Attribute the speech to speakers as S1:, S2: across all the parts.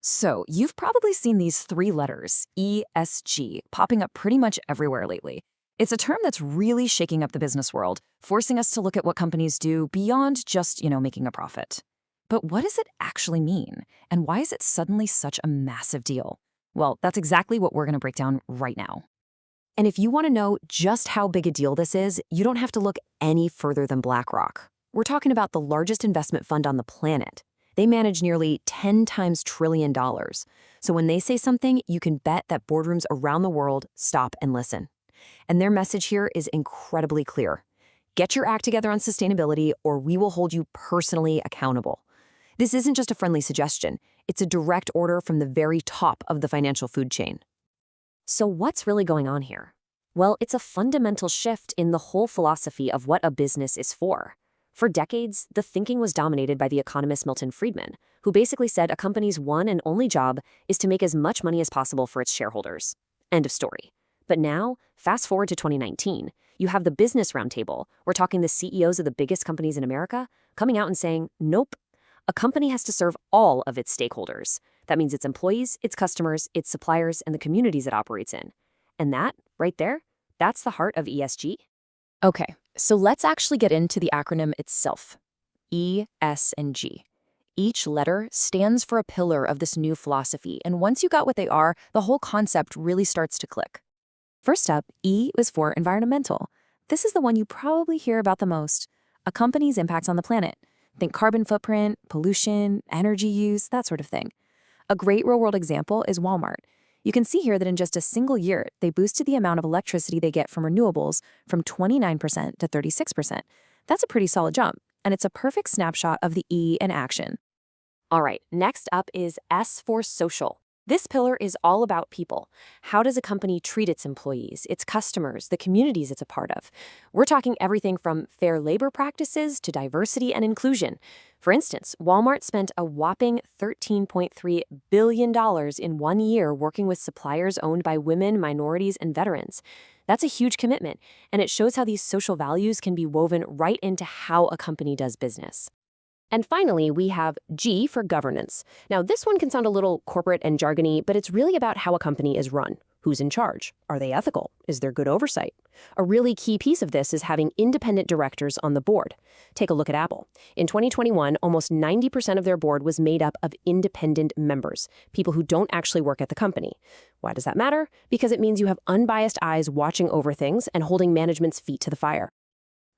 S1: So, you've probably seen these three letters, ESG, popping up pretty much everywhere lately. It's a term that's really shaking up the business world, forcing us to look at what companies do beyond just, making a profit. But what does it actually mean? And why is it suddenly such a massive deal? Well, that's exactly what we're going to break down right now. And if you want to know just how big a deal this is, you don't have to look any further than BlackRock. We're talking about the largest investment fund on the planet. They manage nearly 10 times trillion dollars. So when they say something, you can bet that boardrooms around the world stop and listen. And their message here is incredibly clear. Get your act together on sustainability, or we will hold you personally accountable. This isn't just a friendly suggestion. It's a direct order from the very top of the financial food chain.
S2: So what's really going on here? Well, it's a fundamental shift in the whole philosophy of what a business is for. For decades, the thinking was dominated by the economist Milton Friedman, who basically said a company's one and only job is to make as much money as possible for its shareholders. End of story. But now, fast forward to 2019, you have the Business Roundtable. We're talking the CEOs of the biggest companies in America coming out and saying, nope, a company has to serve all of its stakeholders. That means its employees, its customers, its suppliers, and the communities it operates in. And that, right there, that's the heart of ESG.
S1: Okay, so let's actually get into the acronym itself. E, S, and G. Each letter stands for a pillar of this new philosophy, and once you got what they are, the whole concept really starts to click. First up, E is for environmental. This is the one you probably hear about the most. A company's impacts on the planet. Think carbon footprint, pollution, energy use, that sort of thing. A great real-world example is Walmart. You can see here that in just a single year, they boosted the amount of electricity they get from renewables from 29% to 36%. That's a pretty solid jump, and it's a perfect snapshot of the E in action.
S2: All right, next up is S for social. This pillar is all about people. How does a company treat its employees, its customers, the communities it's a part of? We're talking everything from fair labor practices to diversity and inclusion. For instance, Walmart spent a whopping $13.3 billion in 1 year working with suppliers owned by women, minorities, and veterans. That's a huge commitment, and it shows how these social values can be woven right into how a company does business. And finally, we have G for governance. Now, this one can sound a little corporate and jargony, but it's really about how a company is run. Who's in charge? Are they ethical? Is there good oversight? A really key piece of this is having independent directors on the board. Take a look at Apple. In 2021, almost 90% of their board was made up of independent members, people who don't actually work at the company. Why does that matter? Because it means you have unbiased eyes watching over things and holding management's feet to the fire.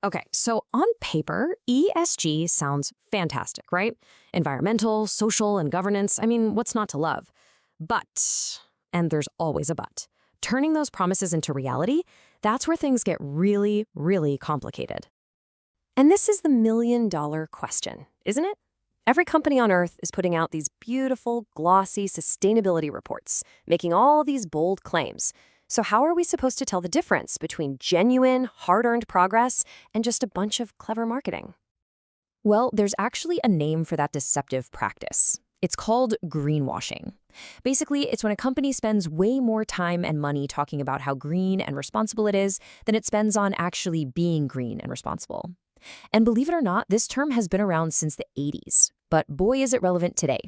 S1: Okay, so on paper, ESG sounds fantastic, right? Environmental, social, and governance, what's not to love? But, and there's always a but, turning those promises into reality, that's where things get really, really complicated. And this is the million-dollar question, isn't it? Every company on Earth is putting out these beautiful, glossy sustainability reports, making all these bold claims. So how are we supposed to tell the difference between genuine, hard-earned progress and just a bunch of clever marketing? Well, there's actually a name for that deceptive practice. It's called greenwashing. Basically, it's when a company spends way more time and money talking about how green and responsible it is than it spends on actually being green and responsible. And believe it or not, this term has been around since the 80s, but boy is it relevant today.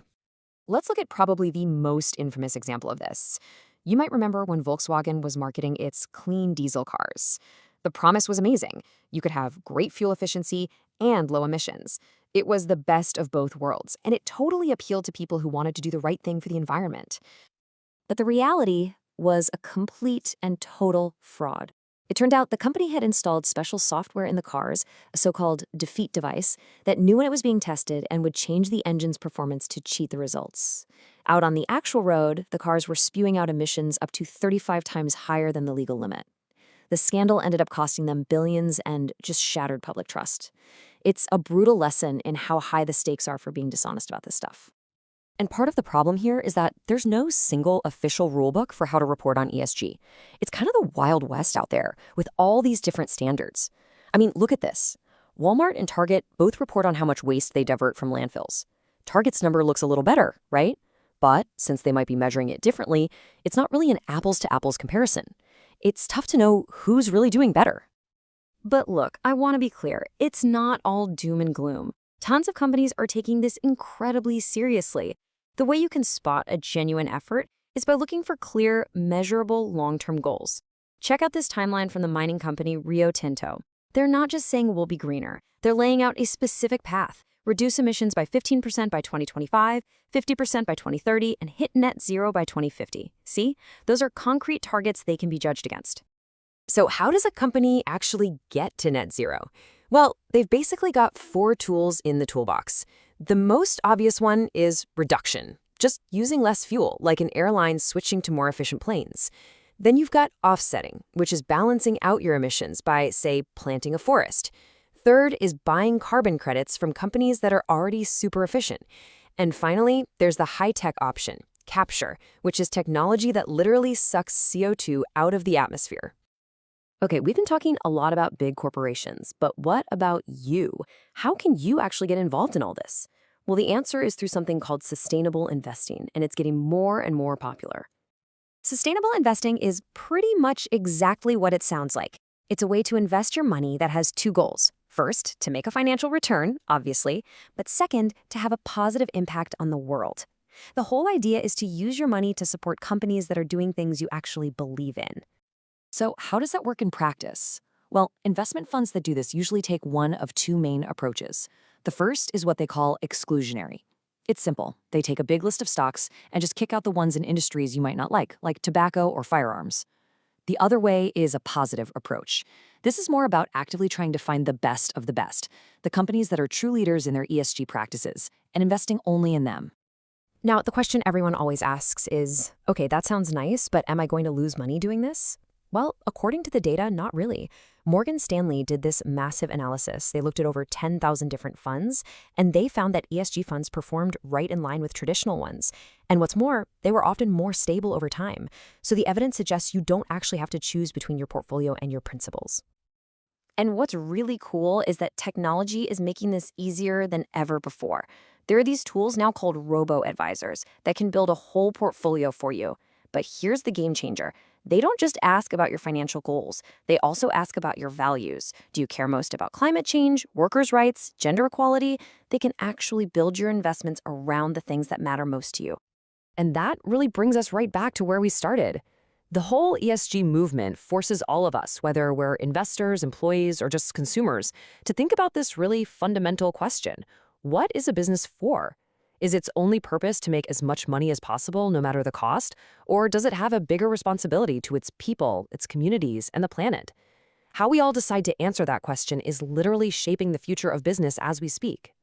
S1: Let's look at probably the most infamous example of this. You might remember when Volkswagen was marketing its clean diesel cars. The promise was amazing. You could have great fuel efficiency and low emissions. It was the best of both worlds, and it totally appealed to people who wanted to do the right thing for the environment. But the reality was a complete and total fraud. It turned out the company had installed special software in the cars, a so-called defeat device, that knew when it was being tested and would change the engine's performance to cheat the results. Out on the actual road, the cars were spewing out emissions up to 35 times higher than the legal limit. The scandal ended up costing them billions and just shattered public trust. It's a brutal lesson in how high the stakes are for being dishonest about this stuff. And part of the problem here is that there's no single official rulebook for how to report on ESG. It's kind of the Wild West out there with all these different standards. Look at this. Walmart and Target both report on how much waste they divert from landfills. Target's number looks a little better, right? But since they might be measuring it differently, it's not really an apples-to-apples comparison. It's tough to know who's really doing better. But look, I want to be clear. It's not all doom and gloom. Tons of companies are taking this incredibly seriously.
S2: The way you can spot a genuine effort is by looking for clear, measurable long-term goals. Check out this timeline from the mining company Rio Tinto. They're not just saying we'll be greener. They're laying out a specific path. Reduce emissions by 15% by 2025, 50% by 2030, and hit net zero by 2050. See? Those are concrete targets they can be judged against.
S1: So how does a company actually get to net zero? Well, they've basically got 4 tools in the toolbox. The most obvious one is reduction, just using less fuel, like an airline switching to more efficient planes. Then you've got offsetting, which is balancing out your emissions by, say, planting a forest. Third is buying carbon credits from companies that are already super efficient. And finally, there's the high-tech option, capture, which is technology that literally sucks CO2 out of the atmosphere.
S2: Okay, we've been talking a lot about big corporations, but what about you? How can you actually get involved in all this? Well, the answer is through something called sustainable investing, and it's getting more and more popular.
S1: Sustainable investing is pretty much exactly what it sounds like. It's a way to invest your money that has 2 goals. First, to make a financial return, obviously, but second, to have a positive impact on the world. The whole idea is to use your money to support companies that are doing things you actually believe in. So how does that work in practice? Well, investment funds that do this usually take one of 2 main approaches. The first is what they call exclusionary. It's simple. They take a big list of stocks and just kick out the ones in industries you might not like tobacco or firearms. The other way is a positive approach. This is more about actively trying to find the best of the best, the companies that are true leaders in their ESG practices, and investing only in them.
S2: Now, the question everyone always asks is, okay, that sounds nice, but am I going to lose money doing this? Well, according to the data, not really. Morgan Stanley did this massive analysis. They looked at over 10,000 different funds, and they found that ESG funds performed right in line with traditional ones. And what's more, they were often more stable over time. So the evidence suggests you don't actually have to choose between your portfolio and your principles. And what's really cool is that technology is making this easier than ever before. There are these tools now called robo-advisors that can build a whole portfolio for you. But here's the game changer. They don't just ask about your financial goals. They also ask about your values. Do you care most about climate change, workers' rights, gender equality? They can actually build your investments around the things that matter most to you.
S1: And that really brings us right back to where we started. The whole ESG movement forces all of us, whether we're investors, employees, or just consumers, to think about this really fundamental question. What is a business for? Is its only purpose to make as much money as possible, no matter the cost? Or does it have a bigger responsibility to its people, its communities, and the planet? How we all decide to answer that question is literally shaping the future of business as we speak.